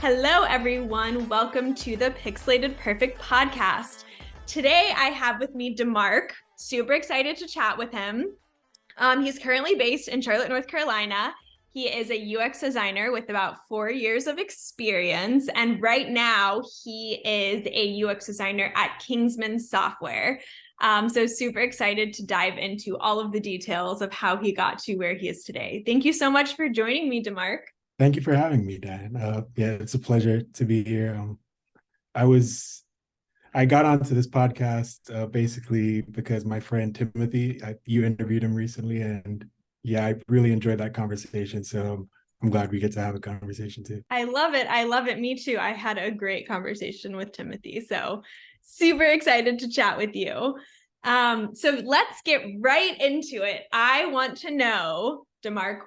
Hello, everyone. Welcome to the Pixelated Perfect Podcast. Today, I have with me Demarc. Super excited to chat with him. He's currently based in Charlotte, North Carolina. He is a UX designer with about 4 years of experience. And right now, he is a UX designer at Kingsman Software. So super excited to dive into all of the details of how he got to where he is today. Thank you so much for joining me, Demarc. Thank you for having me, Dan. It's a pleasure to be here. I got onto this podcast basically because my friend Timothy, you interviewed him recently, and I really enjoyed that conversation. So I'm glad we get to have a conversation too. I love it. I love it. Me too. I had a great conversation with Timothy. So super excited to chat with you. So let's get right into it. I want to know, Demarc,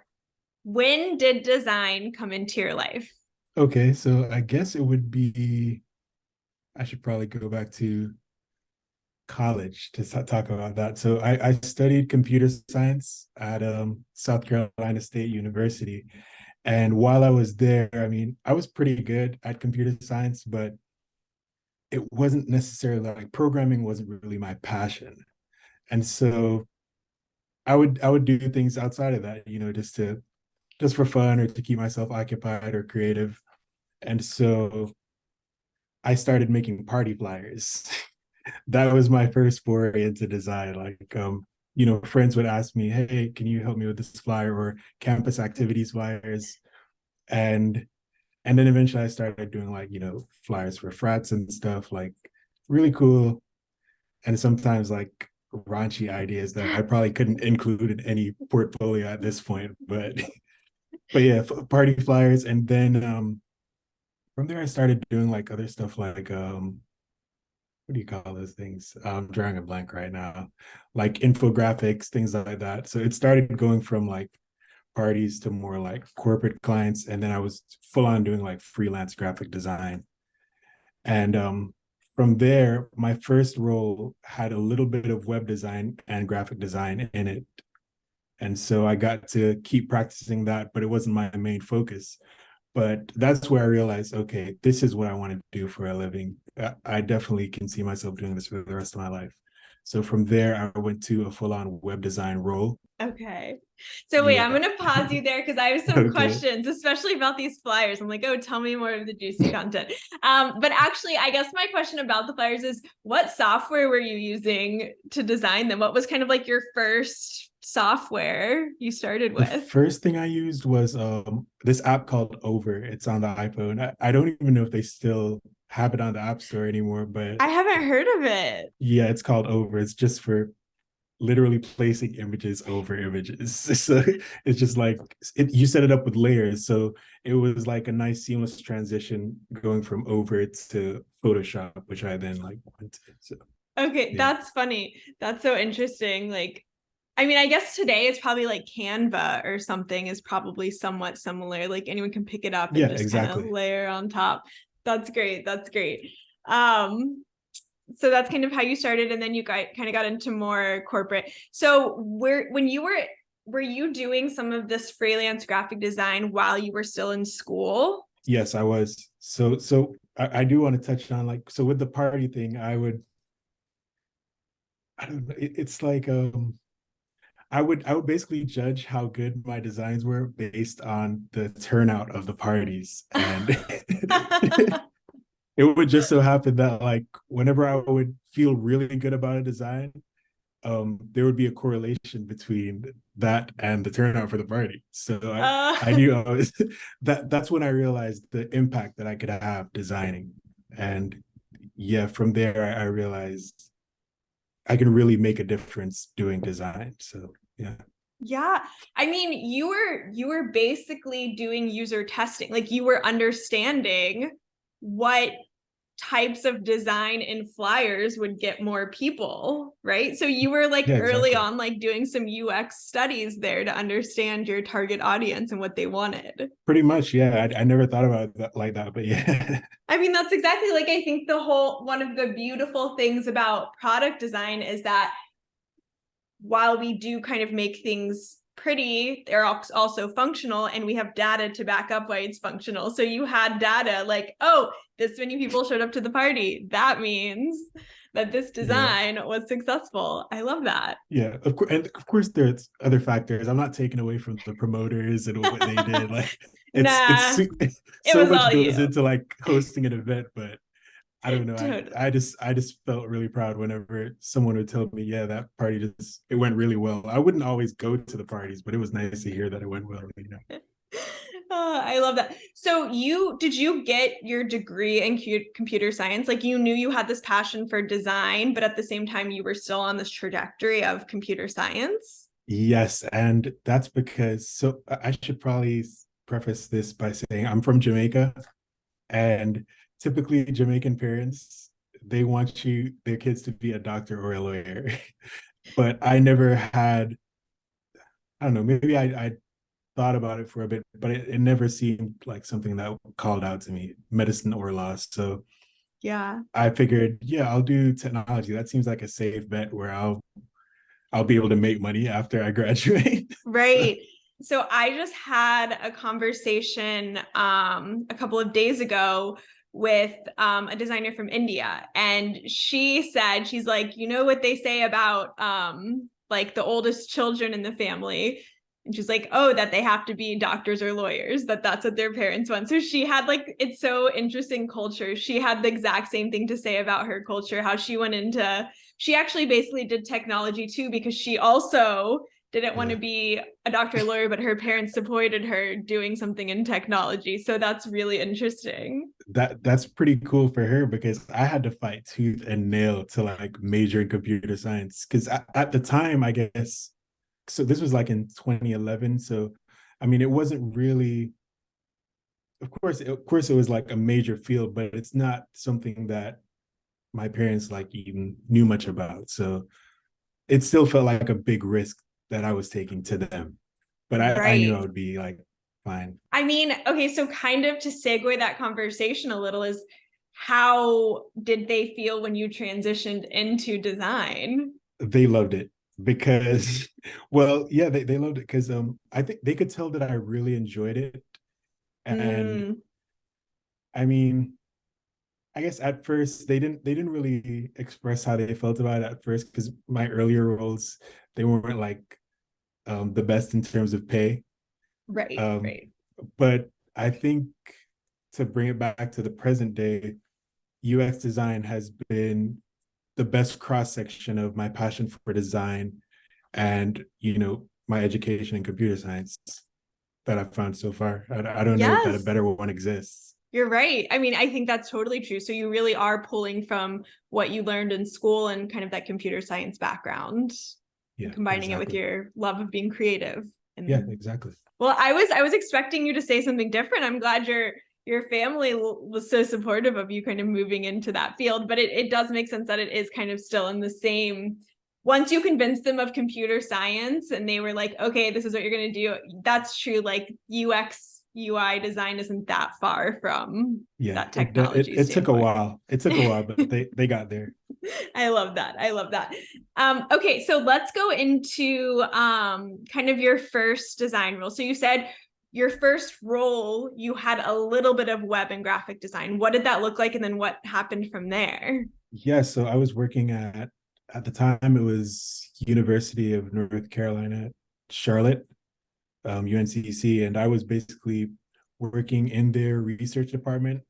when did design come into your life? Okay, so I guess it would be, I should probably go back to college to talk about that. So I studied computer science at South Carolina State University. And while I was there, I was pretty good at computer science, but it wasn't necessarily like programming wasn't really my passion. And so I would do things outside of that, just for fun or to keep myself occupied or creative. And so I started making party flyers. That was my first foray into design. Friends would ask me, hey, can you help me with this flyer, or campus activities flyers? And then eventually I started doing flyers for frats and stuff, like really cool. And sometimes like raunchy ideas that I probably couldn't include in any portfolio at this point, but yeah, party flyers. And then from there I started doing like other stuff like what do you call those things? I'm drawing a blank right now, like infographics, things like that. So it started going from like parties to more like corporate clients, and then I was full on doing like freelance graphic design. And from there, my first role had a little bit of web design and graphic design in it. And so I got to keep practicing that, but it wasn't my main focus. But that's where I realized, okay, this is what I want to do for a living. I definitely can see myself doing this for the rest of my life. So from there, I went to a full-on web design role. Okay. So wait, I'm going to pause you there because I have some questions, especially about these flyers. I'm like, oh, tell me more of the juicy content. But actually, I guess my question about the flyers is, what software were you using to design them? What was kind of like your first software you started with? The first thing I used was this app called Over. It's on the iPhone. I don't even know if they still have it on the App Store anymore, but I haven't heard of it. Yeah, it's called Over. It's just for literally placing images over images. So it's just like you set it up with layers. So it was like a nice seamless transition going from Over to Photoshop, which I then like went to. So okay, yeah. That's funny. That's so interesting. I guess today it's probably like Canva or something is probably somewhat similar. Like anyone can pick it up and just kind of layer on top. That's great. That's great. So that's kind of how you started, and then you kind of got into more corporate. So were you doing some of this freelance graphic design while you were still in school? Yes, I was. So I do want to touch on with the party thing, I don't know. It's like I would basically judge how good my designs were based on the turnout of the parties. And it would just so happen that like whenever I would feel really good about a design, there would be a correlation between that and the turnout for the party. So I knew that's when I realized the impact that I could have designing. And yeah, from there I realized I can really make a difference doing design. So yeah. Yeah. You were basically doing user testing. Like you were understanding what types of design in flyers would get more people, right? So you were like early on, like doing some UX studies there to understand your target audience and what they wanted. Pretty much, yeah. I never thought about that like that, but yeah. That's exactly like, I think one of the beautiful things about product design is that while we do kind of make things pretty, they're also functional, and we have data to back up why it's functional. So you had data like, oh, this many people showed up to the party. That means that this design was successful. I love that. Yeah, of course, and of course there's other factors. I'm not taking away from the promoters and what they did. Like Nah, it's it so was much all goes you. into like hosting an event, but I don't know. Totally. I just felt really proud whenever someone would tell me, yeah, that party just it went really well. I wouldn't always go to the parties, but it was nice to hear that it went well, you know. Oh, I love that. So did you get your degree in computer science? Like you knew you had this passion for design, but at the same time you were still on this trajectory of computer science? Yes, and that's because so I should probably preface this by saying I'm from Jamaica, and typically Jamaican parents they want their kids to be a doctor or a lawyer. But I never had, I don't know, maybe I thought about it for a bit, but it never seemed like something that called out to me, medicine or law. So Yeah. I figured, yeah, I'll do technology. That seems like a safe bet where I'll be able to make money after I graduate. So, Right. So I just had a conversation a couple of days ago with a designer from India, and she said, she's like, you know what they say about like the oldest children in the family, and she's like, oh, that they have to be doctors or lawyers, that's what their parents want. So she had like, it's so interesting culture. She had the exact same thing to say about her culture, how she went into, she actually basically did technology too, because she also didn't want to yeah, be a doctor or lawyer, but her parents supported her doing something in technology. So that's really interesting. that's pretty cool for her because I had to fight tooth and nail to like major in computer science because at the time, I guess, so this was like in 2011. So, I mean, it wasn't really, of course, it was like a major field, but it's not something that my parents like even knew much about. So it still felt like a big risk that I was taking to them. But I knew I Right. would be like fine. I mean, okay, so kind of to segue that conversation a little is, how did they feel when you transitioned into design? They loved it because well, yeah, they loved it because I think they could tell that I really enjoyed it. And Mm, I mean, I guess at first they didn't really express how they felt about it at first because my earlier roles they weren't like the best in terms of pay. right, Um, right. but I think to bring it back to the present day, UX design has been the best cross section of my passion for design and my education in computer science that I've found so far. I don't know that a Yes, better one exists. you're right. I mean, I think that's totally true. So you really are pulling from what you learned in school and kind of that computer science background and Yeah, combining it with exactly. your love of being creative. Yeah, And exactly. well, I was expecting you to say something different. I'm glad your family was so supportive of you kind of moving into that field, but it does make sense that it is kind of still in the same. Once you convince them of computer science and they were like, okay, this is what you're going to do, that's true. Like UX UI design isn't that far from Yeah, that technology it took a standpoint. while. It took a while, but they got there. I love that. I love that. Okay, so let's go into kind of your first design role. So you said your first role, you had a little bit of web and graphic design. What did that look like? And then what happened from there? Yeah, so I was working at the time it was University of North Carolina, Charlotte, UNCC, and I was basically working in their research department,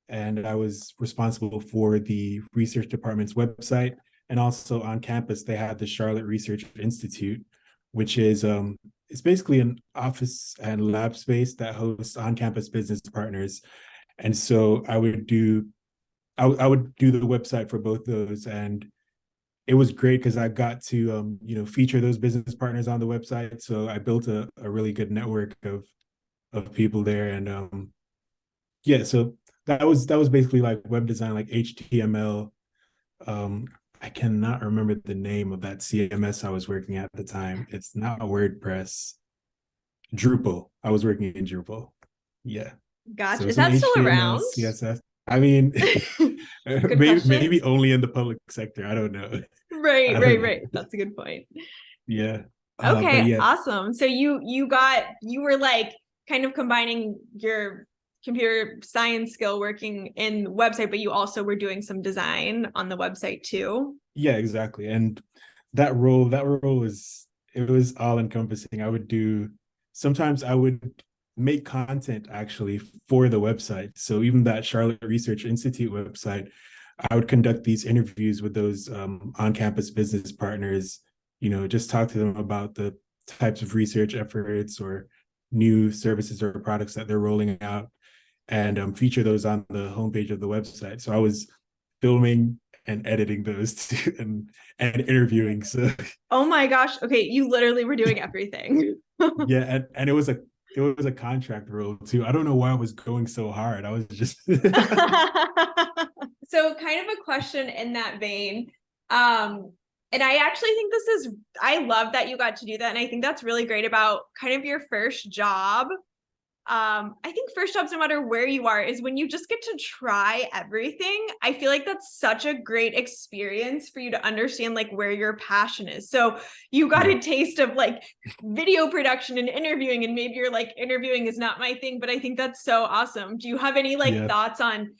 and I was responsible for the research department's website, and also on campus they had the Charlotte Research Institute, which is it's basically an office and lab space that hosts on-campus business partners, and so I would do the website for both those, and it was great because I got to feature those business partners on the website. So I built a really good network of people there, and yeah, so that was basically like web design, like HTML. Um, I cannot remember the name of that CMS I was working at the time. It's not WordPress. Drupal. I was working in Drupal. Yeah. Gotcha. So Is some that still HTML, around? CSS. I mean, Good question. maybe only in the public sector. I don't know. Right, I don't right. know. That's a good point. Yeah. But Okay, yeah, awesome. So you were like kind of combining your computer science skill working in website, but you also were doing some design on the website too. yeah, exactly. And that role was, it was all encompassing. Sometimes I would make content actually for the website. So even that Charlotte Research Institute website, I would conduct these interviews with those on-campus business partners, just talk to them about the types of research efforts or new services or products that they're rolling out, and feature those on the homepage of the website. So I was filming and editing those too, and interviewing. So Oh my gosh. Okay, you literally were doing everything. yeah, and it was a contract role too. I don't know why I was going so hard. I was just So kind of a question in that vein. And I actually think I love that you got to do that. And I think that's really great about kind of your first job. I think first jobs, no matter where you are, is when you just get to try everything. I feel like that's such a great experience for you to understand like where your passion is. So you got yeah, a taste of like video production and interviewing, and maybe you're like, interviewing is not my thing, but I think that's so awesome. Do you have any like yeah. thoughts on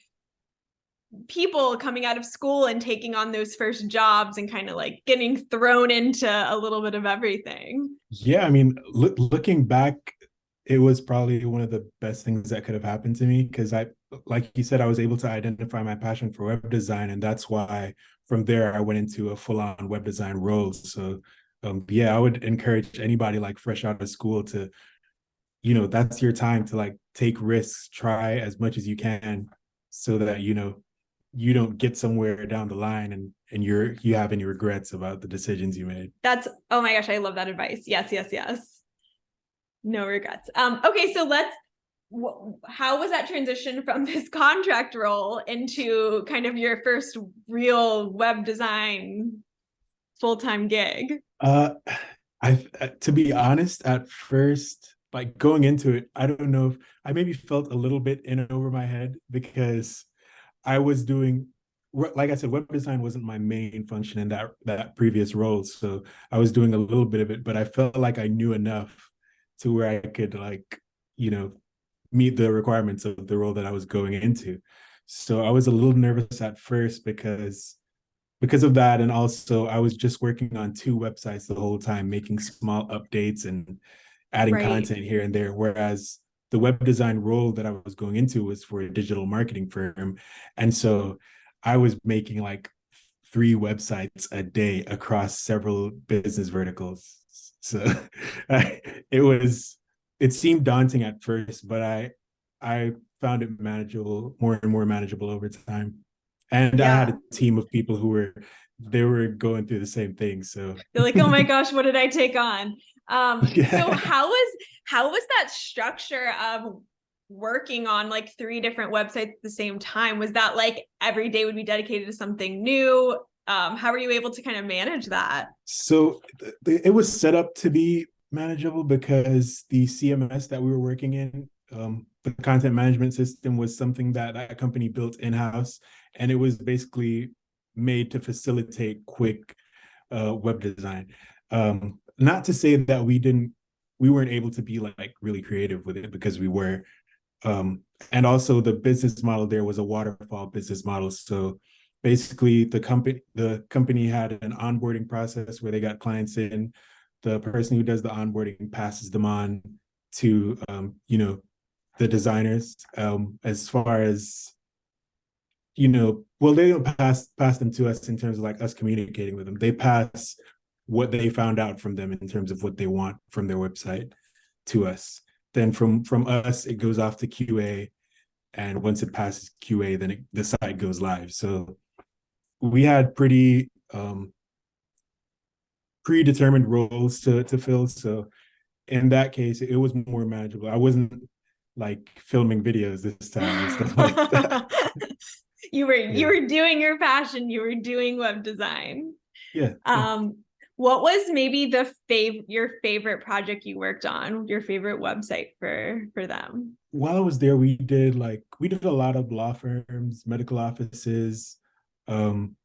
people coming out of school and taking on those first jobs and kind of like getting thrown into a little bit of everything? Yeah, I mean, looking back, it was probably one of the best things that could have happened to me, because like you said, I was able to identify my passion for web design, and that's why from there I went into a full-on web design role. So, yeah, I would encourage anybody like fresh out of school to, that's your time to like take risks, try as much as you can, so that you don't get somewhere down the line and you have any regrets about the decisions you made. That's, oh my gosh, I love that advice. Yes. No regrets. Okay, so how was that transition from this contract role into kind of your first real web design full-time gig? Uh, to be honest, at first, like going into it, I don't know if I maybe felt a little bit in over my head, because I was doing, like I said, web design wasn't my main function in that previous role. So I was doing a little bit of it, but I felt like I knew enough to where I could like, you know, meet the requirements of the role that I was going into. So I was a little nervous at first because of that, and also I was just working on two websites the whole time, making small updates and adding Right. content here and there, whereas the web design role that I was going into was for a digital marketing firm. And so I was making like 3 websites a day across several business verticals. So it seemed daunting at first, but I found it manageable, more and more manageable over time. And I had Yeah. a team of people who were going through the same thing. So They're like, oh my gosh, what did I take on? So yeah. how was that structure of working on like 3 different websites at the same time? Was that like every day would be dedicated to something new? How were you able to kind of manage that? So it was set up to be manageable because the CMS that we were working in, the content management system, was something that that company built in-house, and it was basically made to facilitate quick web design. Not to say that we weren't able to be like really creative with it, because we were. And also the business model there was a waterfall business model. So basically the company had an onboarding process where they got clients in. The person who does the onboarding passes them on to the designers. As far as well, they don't pass them to us in terms of like us communicating with them. They pass what they found out from them in terms of what they want from their website to us. Then from us, it goes off to QA, and once it passes QA, then the site goes live. So we had pretty predetermined roles to fill. So in that case, it was more manageable. I wasn't like filming videos this time and stuff like that. You Yeah, were doing your passion, you were doing web design. yeah, yeah. Um, what was maybe your favorite project you worked on, your favorite website for them? While I was there, we did a lot of law firms, medical offices, um,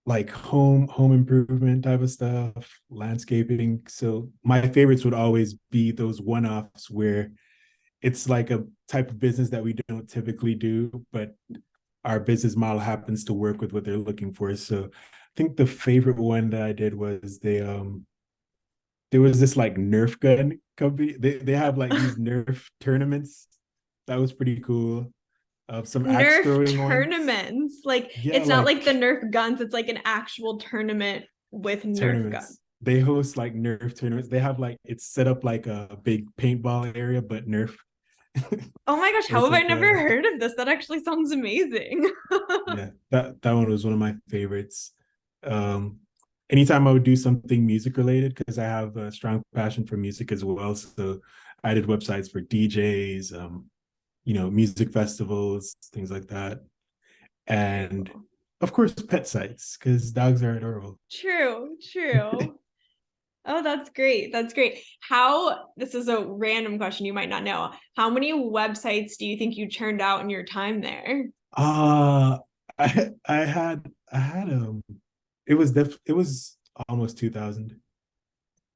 like home improvement type of stuff, landscaping. So my favorites would always be those one-offs where it's like a type of business that we don't typically do, but our business model happens to work with what they're looking for. So I think the favorite one that I did was there was this like Nerf gun company. They have like these Nerf tournaments. That was pretty cool. Some axe Nerf throwing ones. tournaments. Like Yeah, it's not like the like Nerf guns, it's like an actual tournament with Nerf guns. tournaments. They host like Nerf tournaments. They have like it's set up like a big paintball area, but Nerf. Oh my gosh, how It's have I like never heard of this? That actually sounds amazing. yeah, that one was one of my favorites. Um, anytime I would do something music related, because I have a strong passion for music as well. So I did websites for DJs, music festivals, things like that. Very And cool. of course, pet sites, because dogs are adorable. True, true. Oh, that's great. That's great. This is a random question you might not know. How many websites do you think you churned out in your time there? Uh I had it was almost 2000.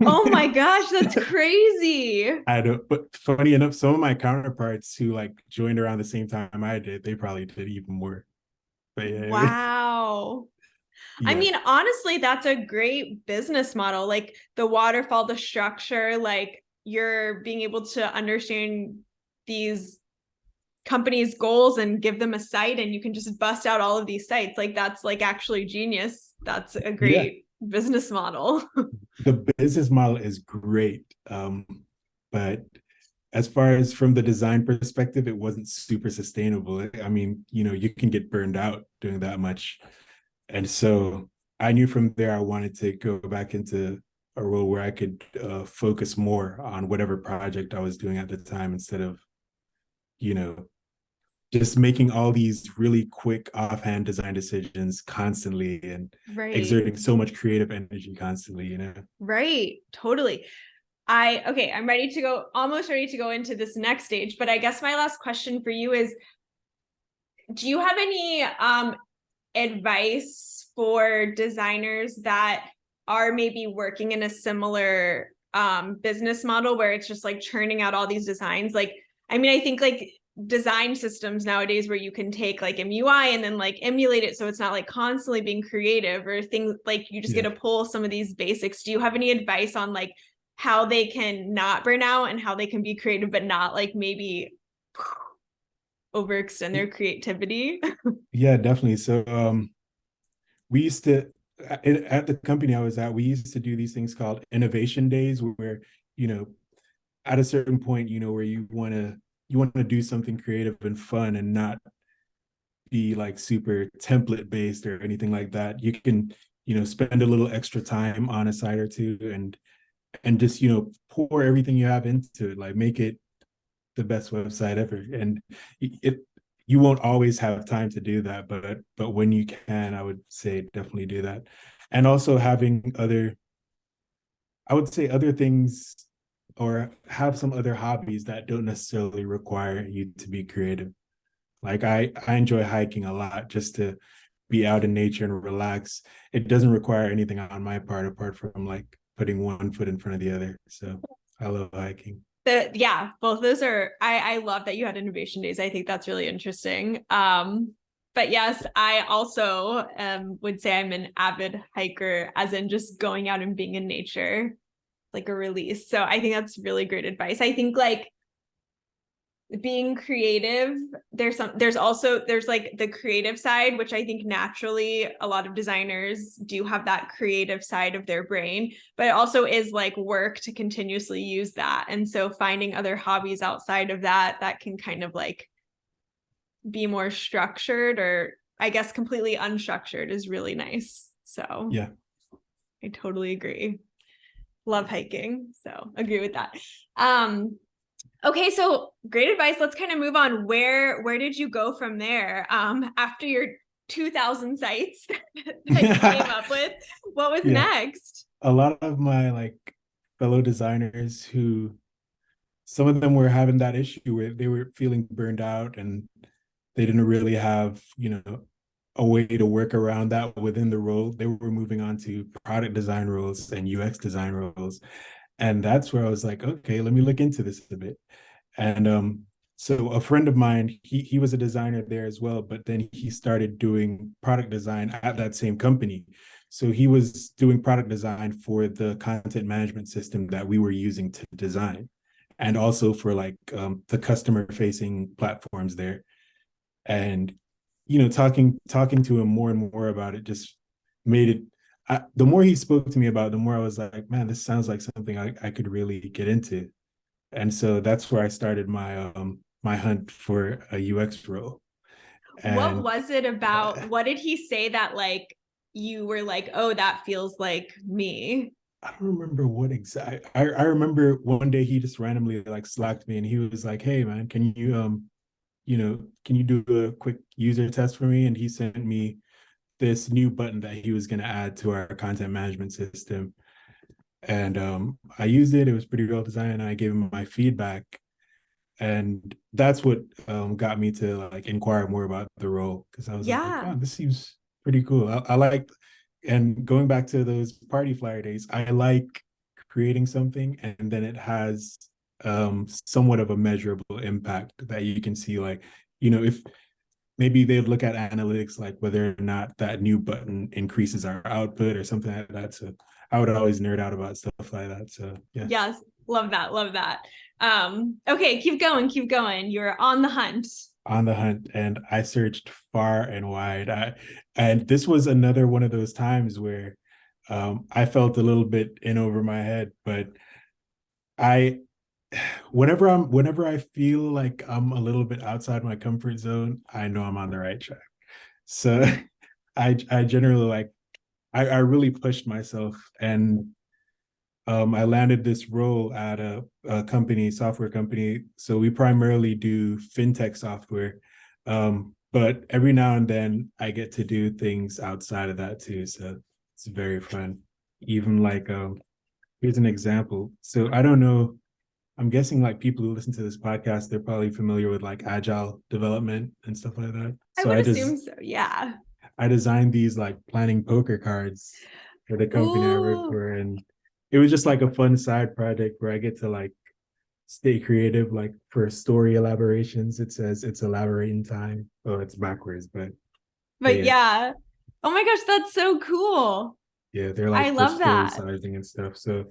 Oh my gosh, that's crazy. I don't, but funny enough, some of my counterparts who like joined around the same time I did, they probably did even more. But yeah, Wow. I yeah, mean, honestly, that's a great business model. Like the waterfall, the structure, like you're being able to understand these companies' goals and give them a site, and you can just bust out all of these sites. Like that's like actually genius. That's a yeah. great business model. The business model is great. But as far as from the design perspective, it wasn't super sustainable. I mean, you can get burned out doing that much. And so I knew from there I wanted to go back into a role where I could focus more on whatever project I was doing at the time instead of, you know, just making all these really quick offhand design decisions constantly and Right. exerting so much creative energy constantly. Right. Totally. Okay, I'm ready to go, almost ready to go into this next stage. But I guess my last question for you is, do you have any advice for designers that are maybe working in a similar business model where it's just like churning out all these designs? Like, I mean, I think like design systems nowadays where you can take like MUI and then like emulate it so it's not like constantly being creative or things like you just get Yeah. to pull some of these basics. Do you have any advice on like how they can not burn out and how they can be creative but not like maybe overextend their creativity? Yeah, definitely. So we used to at the company I was at, we used to do these things called innovation days where, you know, at a certain point, where you want to do something creative and fun and not be like super template based or anything like that. You can, spend a little extra time on a site or two and just, pour everything you have into it, like make it the best website ever. And it you won't always have time to do that, but when you can, I would say definitely do that. And also having I would say other things or have some other hobbies that don't necessarily require you to be creative. Like I enjoy hiking a lot just to be out in nature and relax. It doesn't require anything on my part apart from like putting one foot in front of the other. So I love hiking. Yeah, both those are I love that you had innovation days. I think that's really interesting. But yes, I also would say I'm an avid hiker, as in just going out and being in nature, like a release. So I think that's really great advice. I think like being creative, there's like the creative side, which I think naturally a lot of designers do have that creative side of their brain, but it also is like work to continuously use that. And so finding other hobbies outside of that can kind of like be more structured, or I guess completely unstructured is really nice. So Yeah. I totally agree. Love hiking, so agree with that. Okay, so great advice. Let's kind of move on. Where did you go from there? After your 2000 sites that you came up with, what was Yeah. next? A lot of my like fellow designers who some of them were having that issue where they were feeling burned out and they didn't really have, a way to work around that within the role, they were moving on to product design roles and UX design roles. And that's where I was like, okay, let me look into this a bit. And so a friend of mine, he was a designer there as well, but then he started doing product design at that same company. So he was doing product design for the content management system that we were using to design, and also for like the customer facing platforms there. And talking to him more and more about it just made it. The more he spoke to me about it, the more I was like, man, this sounds like something I could really get into. And so that's where I started my hunt for a UX role. What And was it about? What did he say that like you were like, oh, that feels like me? I don't remember what exact. I remember one day he just randomly like slacked me and he was like, "Hey man, can you do a quick user test for me?" And he sent me this new button that he was going to add to our content management system. And I used it. It was pretty well designed. I gave him my feedback, and that's what got me to like inquire more about the role, because I was like, Yeah. oh, this seems pretty cool. I like, and going back to those party flyer days, I like creating something and then it has somewhat of a measurable impact that you can see, like, if maybe they'd look at analytics, like whether or not that new button increases our output or something like that. So I would always nerd out about stuff like that. So yeah. Yes. Love that. Love that. Okay, keep going, keep going. You're on the hunt. On the hunt, and I searched far and wide. And this was another one of those times where I felt a little bit in over my head, but I whenever I feel like I'm a little bit outside my comfort zone, I know I'm on the right track. So I generally like I really pushed myself, and I landed this role at a company, software company. So we primarily do fintech software. But every now and then I get to do things outside of that too. So it's very fun. Even like, here's an example. So I don't know, I'm guessing like people who listen to this podcast, they're probably familiar with like agile development and stuff like that. I So would assume so. Yeah. I designed these like planning poker cards for the company I work Ooh. for. And it was just like a fun side project where I get to like stay creative. Like for story elaborations, it says it's elaborating time. Oh, it's backwards, but But yeah. yeah. Oh my gosh, that's so cool. Yeah, they're I like for love story that. sizing and stuff. So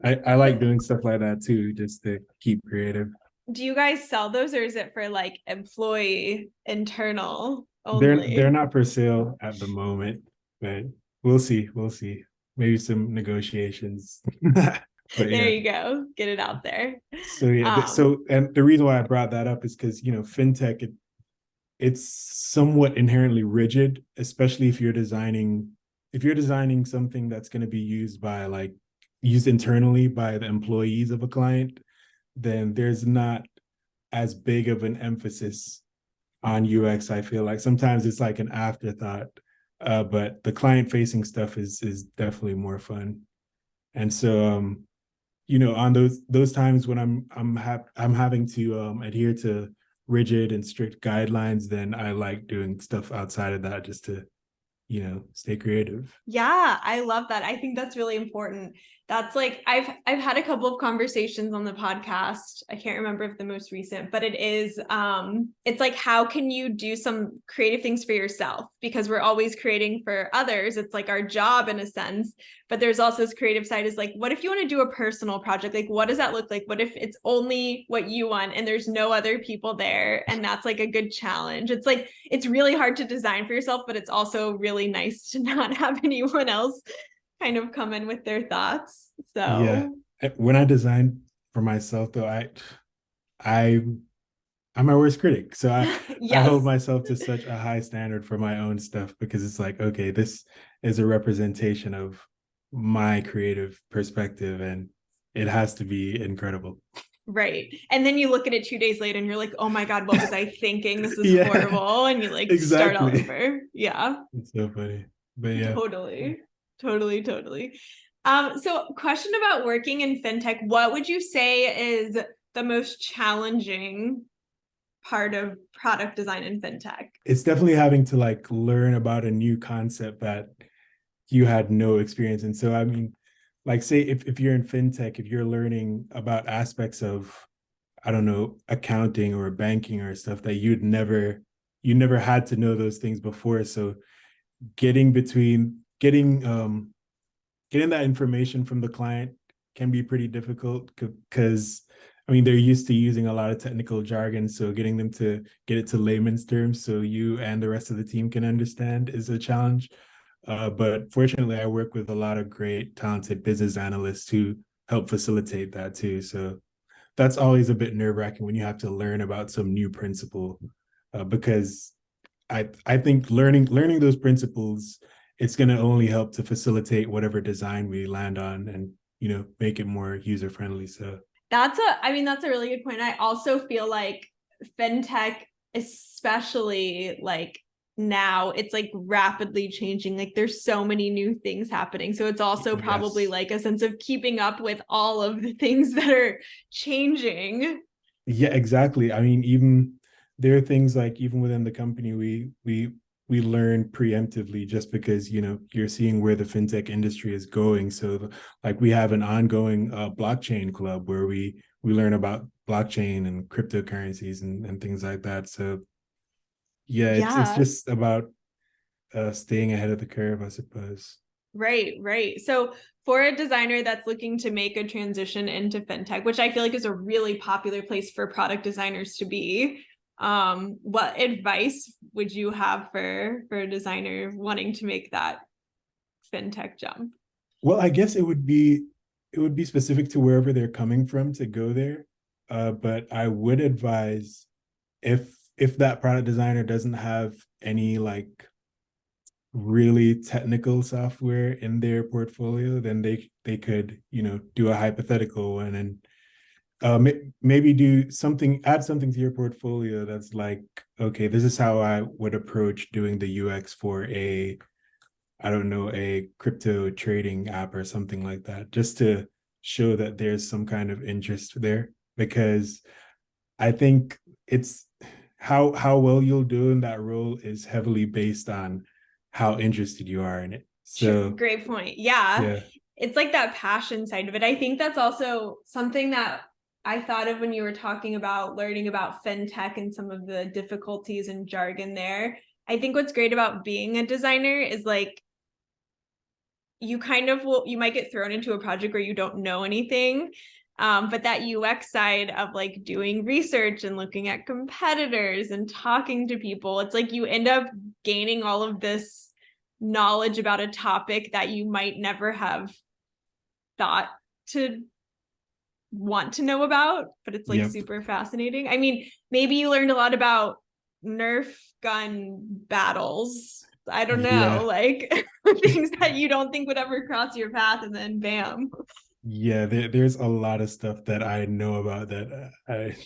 I like doing stuff like that too, just to keep creative. Do you guys sell those or is it for like employee internal They're only? not for sale at the moment, but we'll see. We'll see. Maybe some negotiations. But There yeah. you go. Get it out there. So yeah, Um, and the reason why I brought that up is because fintech, it's somewhat inherently rigid, especially if you're designing something that's going to be used internally by the employees of a client, then there's not as big of an emphasis on UX. I feel like sometimes it's like an afterthought, but the client facing stuff is definitely more fun. And so on those times when I'm having to adhere to rigid and strict guidelines, then I like doing stuff outside of that just to stay creative. Yeah, I love that. I think that's really important. That's like I've had a couple of conversations on the podcast. I can't remember if the most recent, but it's like how can you do some creative things for yourself, because we're always creating for others. It's like our job in a sense, but there's also this creative side is like what if you want to do a personal project? Like what does that look like? What if it's only what you want and there's no other people there, and that's like a good challenge. It's like it's really hard to design for yourself, but it's also really nice to not have anyone else kind of come in with their thoughts. Yeah. So When I design for myself though, I I'm my worst critic. So I hold yes, myself to such a high standard for my own stuff, because it's like, okay, this is a representation of my creative perspective and it has to be incredible. right. And then you look at it 2 days later and you're like, oh my God, what was I thinking? This is Yeah, horrible. And you like start all exactly. over. Yeah, It's so funny. But yeah. totally. Totally, totally. So question about working in fintech. What would you say is the most challenging part of product design in fintech? It's definitely having to like learn about a new concept that you had no experience in. So I mean, like say if you're in fintech, if you're learning about aspects of, I don't know, accounting or banking or stuff that you never had to know those things before. So getting that information from the client can be pretty difficult because I mean they're used to using a lot of technical jargon. So getting them to get it to layman's terms so you and the rest of the team can understand is a challenge. But fortunately, I work with a lot of great, talented business analysts who help facilitate that too. So that's always a bit nerve-wracking when you have to learn about some new principle, because I think learning those principles, it's going to only help to facilitate whatever design we land on and make it more user friendly. So that's a really good point. I also feel like fintech, especially like now, it's like rapidly changing. Like there's so many new things happening. So it's also probably yes. like a sense of keeping up with all of the things that are changing. Yeah, exactly. I mean, even there are things like even within the company, we learn preemptively just because you're seeing where the fintech industry is going. So like we have an ongoing blockchain club where we learn about blockchain and cryptocurrencies and things like that. So yeah, it's Yeah. just about staying ahead of the curve, I suppose. Right. So for a designer that's looking to make a transition into fintech, which I feel like is a really popular place for product designers to be, what advice would you have for a designer wanting to make that fintech jump? Well, I guess it would be specific to wherever they're coming from to go there. But I would advise if that product designer doesn't have any like really technical software in their portfolio, then they could do a hypothetical one and maybe add something to your portfolio that's like, okay, this is how I would approach doing the UX for I don't know, a crypto trading app or something like that, just to show that there's some kind of interest there. Because I think it's how well you'll do in that role is heavily based on how interested you are in it. So Great point. Yeah. yeah, It's like that passion side of it. I think that's also something that I thought of when you were talking about learning about fintech and some of the difficulties and jargon there. I think what's great about being a designer is like you might get thrown into a project where you don't know anything. But that UX side of like doing research and looking at competitors and talking to people, it's like you end up gaining all of this knowledge about a topic that you might never have thought to want to know about, but it's like yep, super fascinating. I mean, maybe you learned a lot about Nerf gun battles. I don't know, yeah, like things that you don't think would ever cross your path, and then bam. yeah. There's a lot of stuff that I know about that I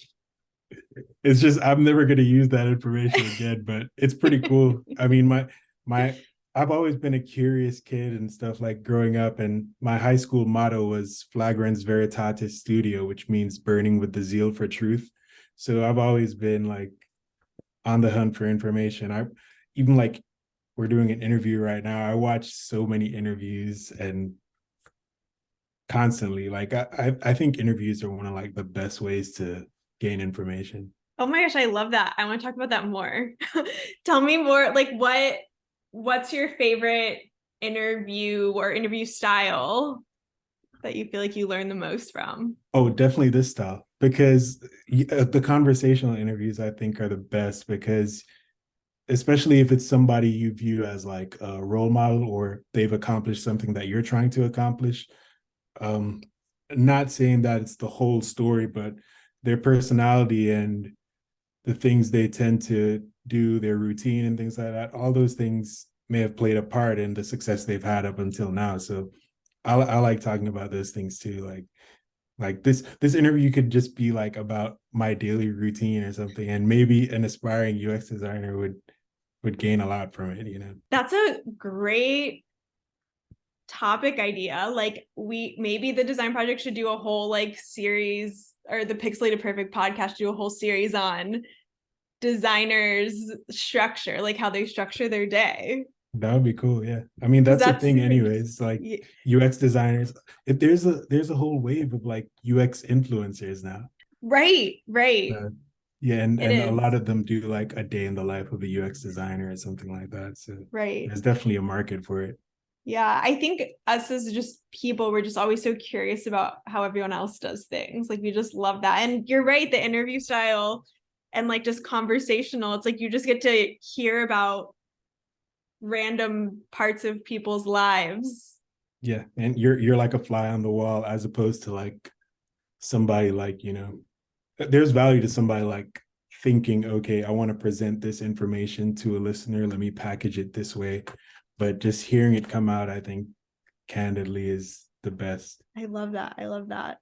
it's just I'm never going to use that information again, but it's pretty cool. I mean, my I've always been a curious kid and stuff, like growing up, and my high school motto was Flagrans Veritatis Studio, which means burning with the zeal for truth. So I've always been like on the hunt for information. I even like we're doing an interview right now. I watch so many interviews and constantly like I think interviews are one of like the best ways to gain information. Oh my gosh, I love that. I want to talk about that more. Tell me more, like what's your favorite interview or interview style that you feel like you learn the most from? Oh, definitely this style because the conversational interviews I think are the best because especially if it's somebody you view as like a role model or they've accomplished something that you're trying to accomplish. Um, Not saying that it's the whole story, but their personality and the things they tend to do, their routine and things like that, all those things may have played a part in the success they've had up until now. So I like talking about those things too. Like this interview could just be like about my daily routine or something, and maybe an aspiring UX designer would gain a lot from it. That's a great topic idea. Like maybe the design project should do a whole like series, or the Pixelated Perfect podcast do a whole series on designers structure, like how they structure their day. That would be cool. Yeah. I mean, Because that's the that's thing anyways, like y- UX designers, if there's a whole wave of like UX influencers now. right. Uh, yeah, It and a lot is. of them do like a day in the life of a UX designer or something like that. So Right. there's definitely a market for it. Yeah, I think us as just people, we're just always so curious about how everyone else does things. Like we just love that. And you're right, the interview style and like just conversational, it's like you just get to hear about random parts of people's lives. Yeah, and you're like a fly on the wall as opposed to like somebody like, there's value to somebody like thinking, okay, I want to present this information to a listener, let me package it this way. But just hearing it come out, I think candidly is the best. I love that. I love that.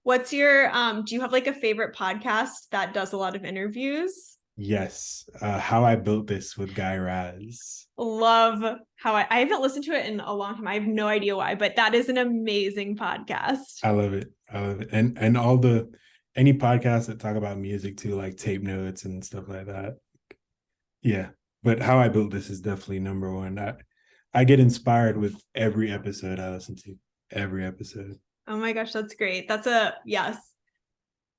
What's your do you have like a favorite podcast that does a lot of interviews? Yes. How I Built This with Guy Raz. Love how I haven't listened to it in a long time. I have no idea why, but that is an amazing podcast. I love it. I love it. And all the any podcasts that talk about music too, like tape notes and stuff like that. Yeah. But How I Built This is definitely number one. I get inspired with every episode I listen to. Every episode. Oh my gosh, that's great. That's a yes.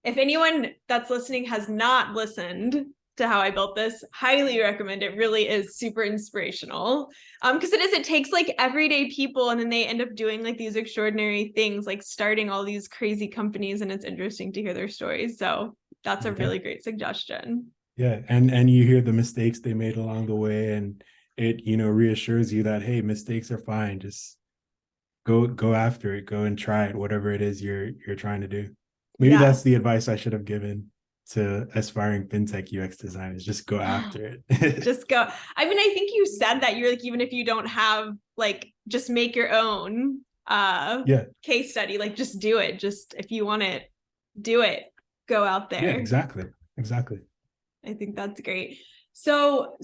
If anyone that's listening has not listened to How I Built This, highly recommend it. Really is super inspirational. Because it takes like everyday people and then they end up doing like these extraordinary things, like starting all these crazy companies, and it's interesting to hear their stories. So that's a really great suggestion. Yeah, and you hear the mistakes they made along the way, and it reassures you that hey, mistakes are fine. Just go after it, go and try it, whatever it is you're trying to do. Maybe that's Yes. the advice I should have given to aspiring fintech UX designers. Just go after it. Just go. I mean, I think you said that you're like, even if you don't have like, just make your own Yeah, case study, like just do it. Just if you want it, do it. Go out yeah, there. exactly. I think that's great. So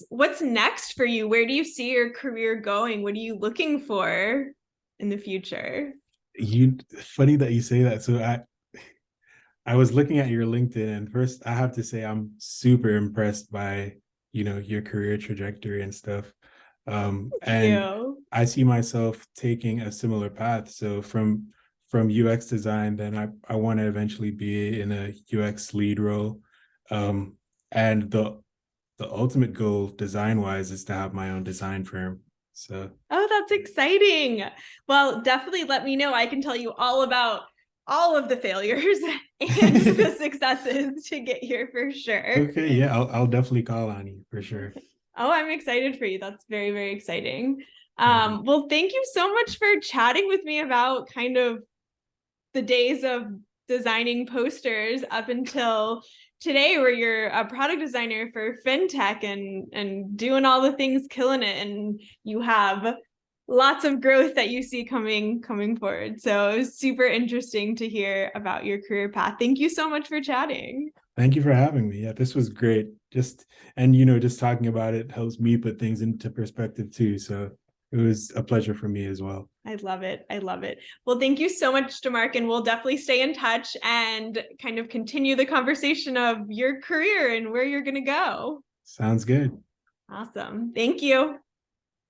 what's next for you? Where do you see your career going? What are you looking for in the future? Funny that you say that. So I was looking at your LinkedIn, and first I have to say I'm super impressed by your career trajectory and stuff. Thank And you. I see myself taking a similar path. So from UX design, then I want to eventually be in a UX lead role. And the ultimate goal design wise is to have my own design firm. So Oh, that's exciting. Well, definitely let me know. I can tell you all about all of the failures and the successes to get here for sure. okay, yeah, I'll definitely call on you for sure. Oh, I'm excited for you. That's very, very exciting. Thank you. Well, thank you so much for chatting with me about kind of the days of designing posters up until today, where you're a product designer for fintech and doing all the things, killing it, and you have lots of growth that you see coming forward. So it was super interesting to hear about your career path. Thank you so much for chatting. Thank you for having me. Yeah, this was great. Just talking about it helps me put things into perspective too. So it was a pleasure for me as well. I love it. I love it. Well, thank you so much, Demarc, and we'll definitely stay in touch and kind of continue the conversation of your career and where you're going to go. Sounds good. Awesome. Thank you.